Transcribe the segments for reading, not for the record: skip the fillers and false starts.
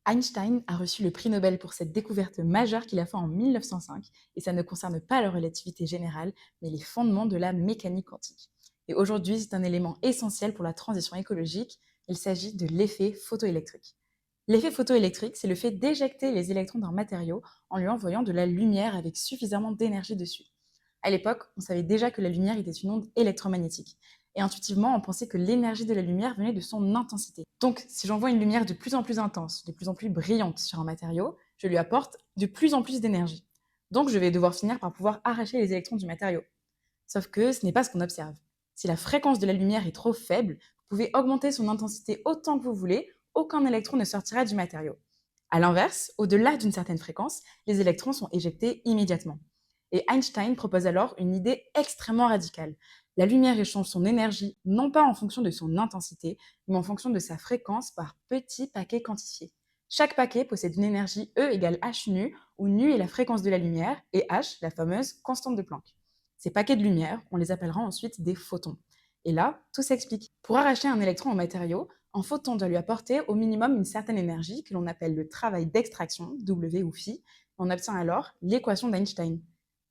Einstein a reçu le prix Nobel pour cette découverte majeure qu'il a faite en 1905, et ça ne concerne pas la relativité générale, mais les fondements de la mécanique quantique. Et aujourd'hui, c'est un élément essentiel pour la transition écologique. Il s'agit de l'effet photoélectrique. L'effet photoélectrique, c'est le fait d'éjecter les électrons d'un matériau en lui envoyant de la lumière avec suffisamment d'énergie dessus. À l'époque, on savait déjà que la lumière était une onde électromagnétique. Et intuitivement, on pensait que l'énergie de la lumière venait de son intensité. Donc, si j'envoie une lumière de plus en plus intense, de plus en plus brillante sur un matériau, je lui apporte de plus en plus d'énergie. Donc, je vais devoir finir par pouvoir arracher les électrons du matériau. Sauf que ce n'est pas ce qu'on observe. Si la fréquence de la lumière est trop faible, vous pouvez augmenter son intensité autant que vous voulez, aucun électron ne sortira du matériau. A l'inverse, au-delà d'une certaine fréquence, les électrons sont éjectés immédiatement. Et Einstein propose alors une idée extrêmement radicale. La lumière échange son énergie non pas en fonction de son intensité, mais en fonction de sa fréquence par petits paquets quantifiés. Chaque paquet possède une énergie E égale h nu, où nu est la fréquence de la lumière et h la fameuse constante de Planck. Ces paquets de lumière, on les appellera ensuite des photons. Et là, tout s'explique. Pour arracher un électron au matériau, un photon doit lui apporter au minimum une certaine énergie que l'on appelle le travail d'extraction, W ou phi. On obtient alors l'équation d'Einstein.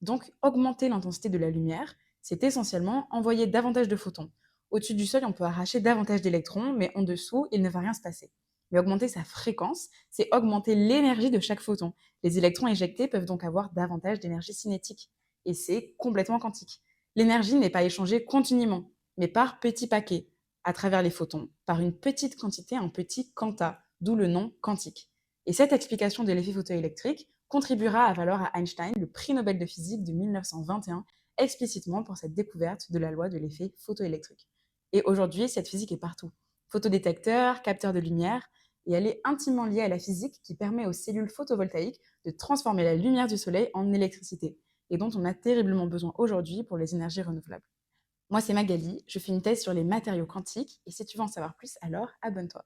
Donc, augmenter l'intensité de la lumière, c'est essentiellement envoyer davantage de photons. Au-dessus du seuil, on peut arracher davantage d'électrons, mais en dessous, il ne va rien se passer. Mais augmenter sa fréquence, c'est augmenter l'énergie de chaque photon. Les électrons éjectés peuvent donc avoir davantage d'énergie cinétique. Et c'est complètement quantique. L'énergie n'est pas échangée continuellement, mais par petits paquets, à travers les photons, par une petite quantité, un petit quanta, d'où le nom quantique. Et cette explication de l'effet photoélectrique contribuera à valoir à Einstein le prix Nobel de physique de 1921, explicitement pour cette découverte de la loi de l'effet photoélectrique. Et aujourd'hui, cette physique est partout. Photodétecteurs, capteurs de lumière, et elle est intimement liée à la physique qui permet aux cellules photovoltaïques de transformer la lumière du soleil en électricité, et dont on a terriblement besoin aujourd'hui pour les énergies renouvelables. Moi, c'est Magali, je fais une thèse sur les matériaux quantiques, et si tu veux en savoir plus, alors abonne-toi.